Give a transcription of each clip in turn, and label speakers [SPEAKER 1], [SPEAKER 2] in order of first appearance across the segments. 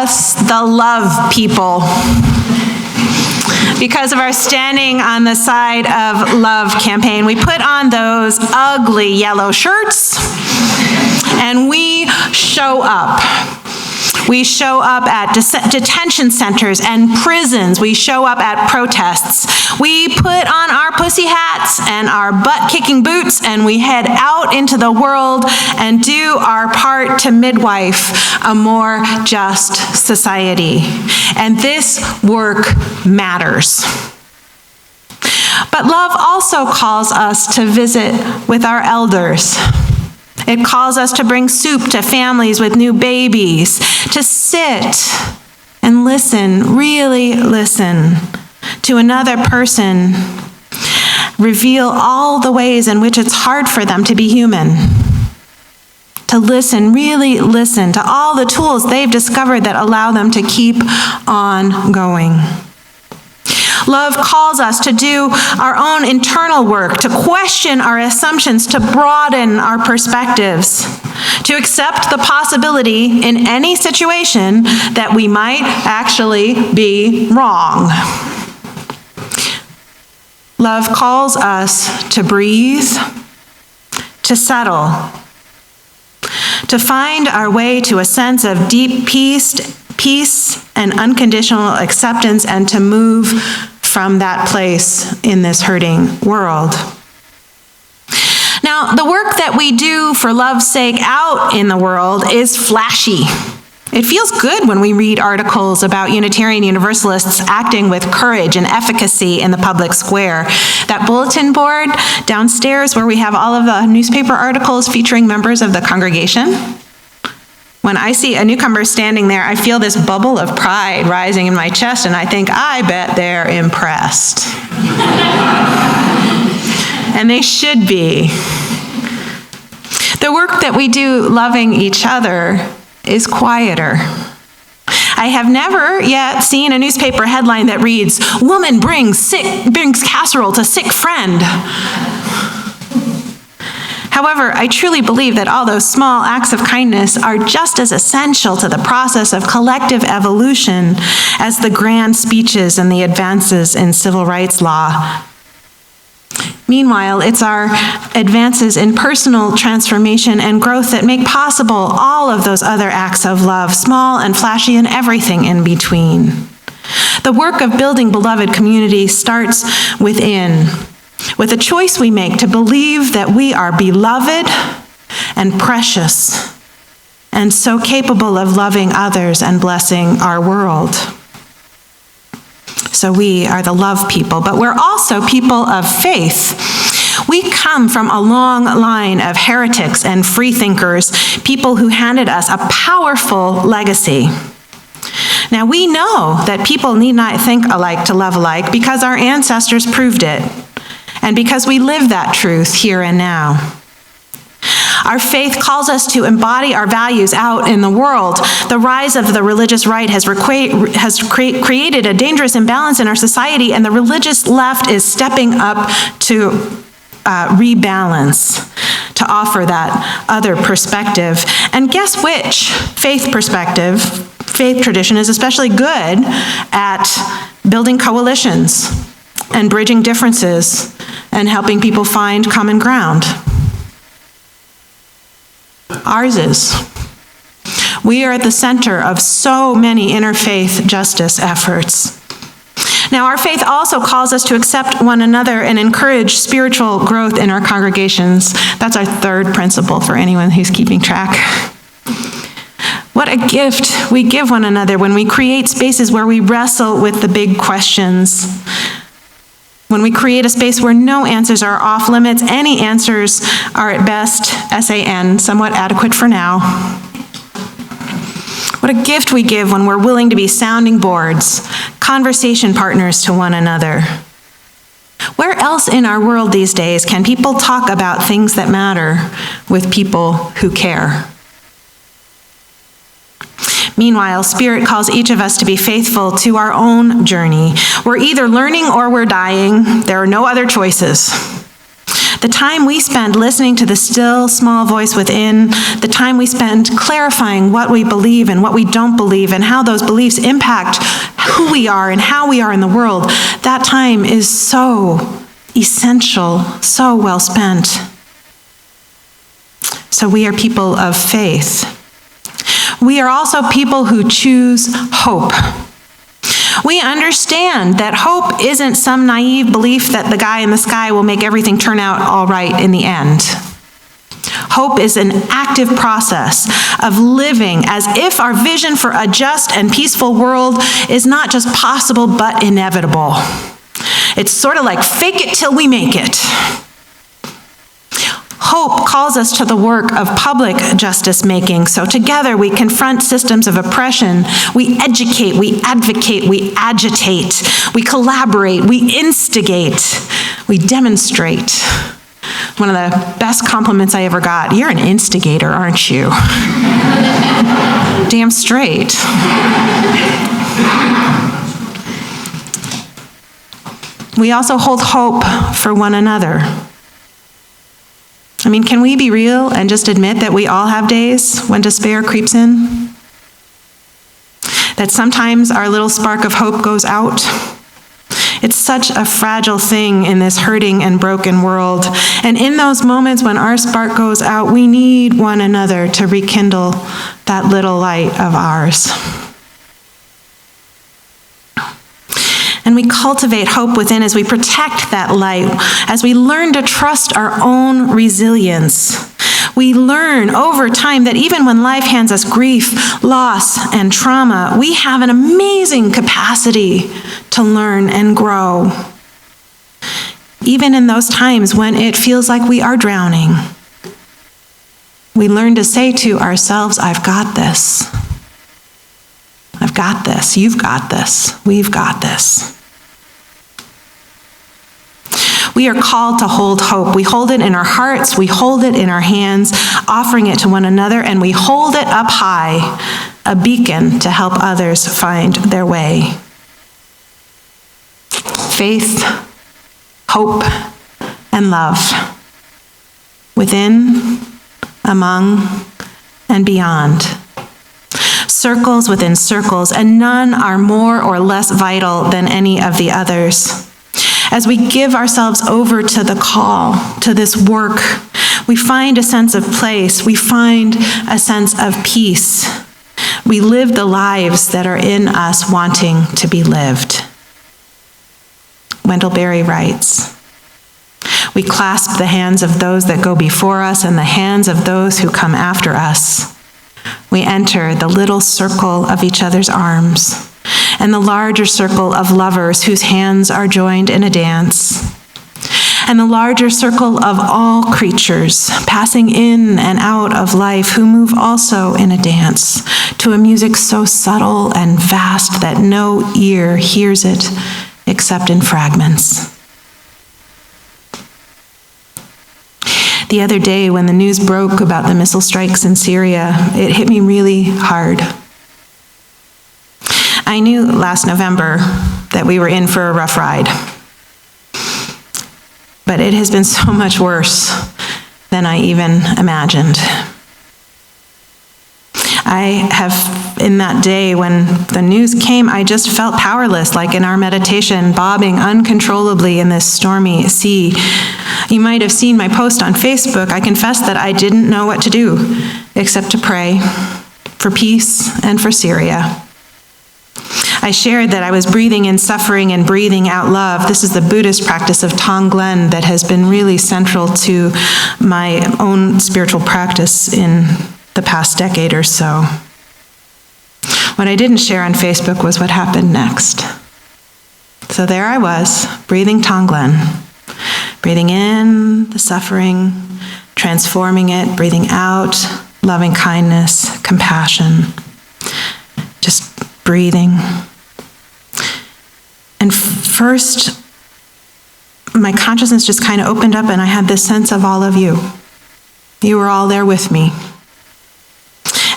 [SPEAKER 1] us the love people. Because of our Standing on the Side of Love campaign, we put on those ugly yellow shirts and we show up. We show up at detention centers and prisons. We show up at protests. We put on our pussy hats and our butt-kicking boots, and we head out into the world and do our part to midwife a more just society. And this work matters. But love also calls us to visit with our elders. It calls us to bring soup to families with new babies, to sit and listen, really listen to another person, reveal all the ways in which it's hard for them to be human, to listen, really listen to all the tools they've discovered that allow them to keep on going. Love calls us to do our own internal work, to question our assumptions, to broaden our perspectives, to accept the possibility in any situation that we might actually be wrong. Love calls us to breathe, to settle, to find our way to a sense of deep peace and unconditional acceptance, and to move from that place in this hurting world. Now, the work that we do for love's sake out in the world is flashy. It feels good when we read articles about Unitarian Universalists acting with courage and efficacy in the public square. That bulletin board downstairs where we have all of the newspaper articles featuring members of the congregation. When I see a newcomer standing there, I feel this bubble of pride rising in my chest, and I think, I bet they're impressed. And they should be. The work that we do loving each other is quieter. I have never yet seen a newspaper headline that reads, "Woman brings casserole to sick friend." However, I truly believe that all those small acts of kindness are just as essential to the process of collective evolution as the grand speeches and the advances in civil rights law. Meanwhile, it's our advances in personal transformation and growth that make possible all of those other acts of love, small and flashy and everything in between. The work of building beloved community starts within, with a choice we make to believe that we are beloved and precious, and so capable of loving others and blessing our world. So we are the love people, but we're also people of faith. We come from a long line of heretics and freethinkers, people who handed us a powerful legacy. Now, we know that people need not think alike to love alike because our ancestors proved it, and because we live that truth here and now. Our faith calls us to embody our values out in the world. The rise of the religious right has created a dangerous imbalance in our society, and the religious left is stepping up to rebalance, to offer that other perspective. And guess which faith tradition is especially good at building coalitions and bridging differences and helping people find common ground? Ours is. We are at the center of so many interfaith justice efforts. Now, our faith also calls us to accept one another and encourage spiritual growth in our congregations. That's our third principle for anyone who's keeping track. What a gift we give one another when we create spaces where we wrestle with the big questions. When we create a space where no answers are off limits, any answers are at best, SAN, somewhat adequate for now. What a gift we give when we're willing to be sounding boards, conversation partners to one another. Where else in our world these days can people talk about things that matter with people who care? Meanwhile, Spirit calls each of us to be faithful to our own journey. We're either learning or we're dying. There are no other choices. The time we spend listening to the still, small voice within, the time we spend clarifying what we believe and what we don't believe and how those beliefs impact who we are and how we are in the world, that time is so essential, so well spent. So we are people of faith. We are also people who choose hope. We understand that hope isn't some naive belief that the guy in the sky will make everything turn out all right in the end. Hope is an active process of living as if our vision for a just and peaceful world is not just possible but inevitable. It's sort of like fake it till we make it. Hope calls us to the work of public justice making. So together we confront systems of oppression. We educate, we advocate, we agitate, we collaborate, we instigate, we demonstrate. One of the best compliments I ever got, you're an instigator, aren't you? Damn straight. We also hold hope for one another. I mean, can we be real and just admit that we all have days when despair creeps in? That sometimes our little spark of hope goes out? It's such a fragile thing in this hurting and broken world. And in those moments when our spark goes out, we need one another to rekindle that little light of ours. And we cultivate hope within as we protect that light, as we learn to trust our own resilience. We learn over time that even when life hands us grief, loss, and trauma, we have an amazing capacity to learn and grow. Even in those times when it feels like we are drowning, we learn to say to ourselves, I've got this. I've got this. You've got this. We've got this. We are called to hold hope. We hold it in our hearts. We hold it in our hands, offering it to one another, and we hold it up high, a beacon to help others find their way. Faith, hope, and love. Within, among, and beyond. Circles within circles, and none are more or less vital than any of the others. As we give ourselves over to the call, to this work, we find a sense of place. We find a sense of peace. We live the lives that are in us wanting to be lived. Wendell Berry writes, we clasp the hands of those that go before us and the hands of those who come after us. We enter the little circle of each other's arms and the larger circle of lovers whose hands are joined in a dance, and the larger circle of all creatures passing in and out of life who move also in a dance to a music so subtle and vast that no ear hears it except in fragments. The other day when the news broke about the missile strikes in Syria, it hit me really hard. I knew last November that we were in for a rough ride. But it has been so much worse than I even imagined. I have, in that day when the news came, I just felt powerless, like in our meditation, bobbing uncontrollably in this stormy sea. You might have seen my post on Facebook. I confess that I didn't know what to do except to pray for peace and for Syria. I shared that I was breathing in suffering and breathing out love. This is the Buddhist practice of Tonglen that has been really central to my own spiritual practice in the past decade or so. What I didn't share on Facebook was what happened next. So there I was, breathing Tonglen, breathing in the suffering, transforming it, breathing out loving kindness, compassion, just breathing. And first, my consciousness just kind of opened up and I had this sense of all of you. You were all there with me.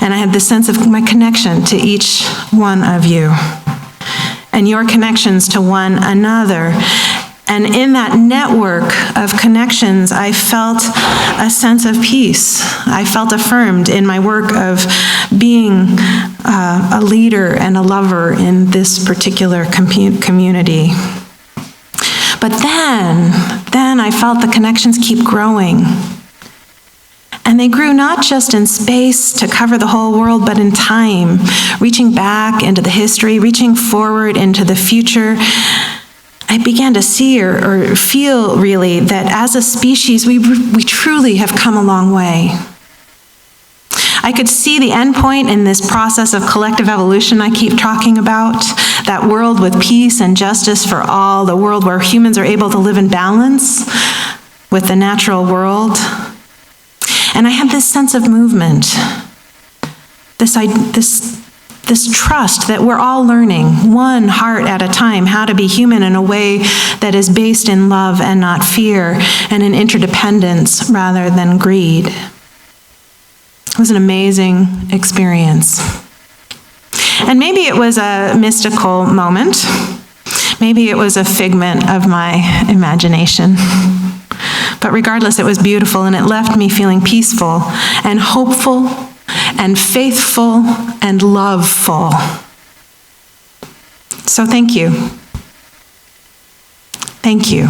[SPEAKER 1] And I had this sense of my connection to each one of you and your connections to one another. And in that network of connections, I felt a sense of peace. I felt affirmed in my work of being a leader and a lover in this particular community. But then I felt the connections keep growing. And they grew not just in space to cover the whole world, but in time, reaching back into the history, reaching forward into the future. I began to see or feel really that as a species, we truly have come a long way. I could see the end point in this process of collective evolution I keep talking about, that world with peace and justice for all, the world where humans are able to live in balance with the natural world. And I had this sense of movement, this trust that we're all learning, one heart at a time, how to be human in a way that is based in love and not fear, and in interdependence rather than greed. It was an amazing experience. And maybe it was a mystical moment. Maybe it was a figment of my imagination. But regardless, it was beautiful, and it left me feeling peaceful and hopeful and faithful and loveful. So thank you. Thank you.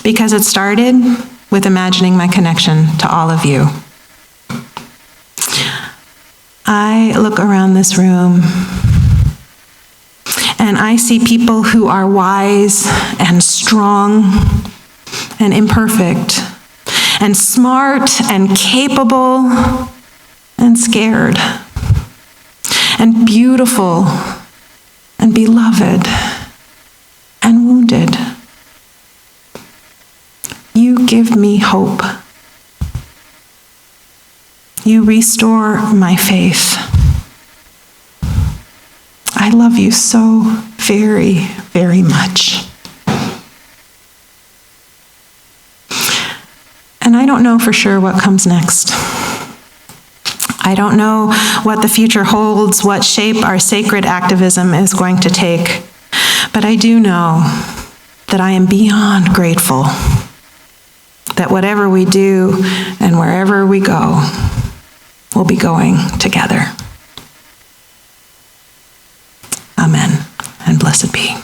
[SPEAKER 1] Because it started with imagining my connection to all of you. I look around this room and I see people who are wise and strong and imperfect and smart and capable and scared and beautiful and beloved and wounded. You give me hope. You restore my faith. I love you so very, very much. And I don't know for sure what comes next. I don't know what the future holds, what shape our sacred activism is going to take. But I do know that I am beyond grateful that whatever we do and wherever we go, we'll be going together. Amen, and blessed be.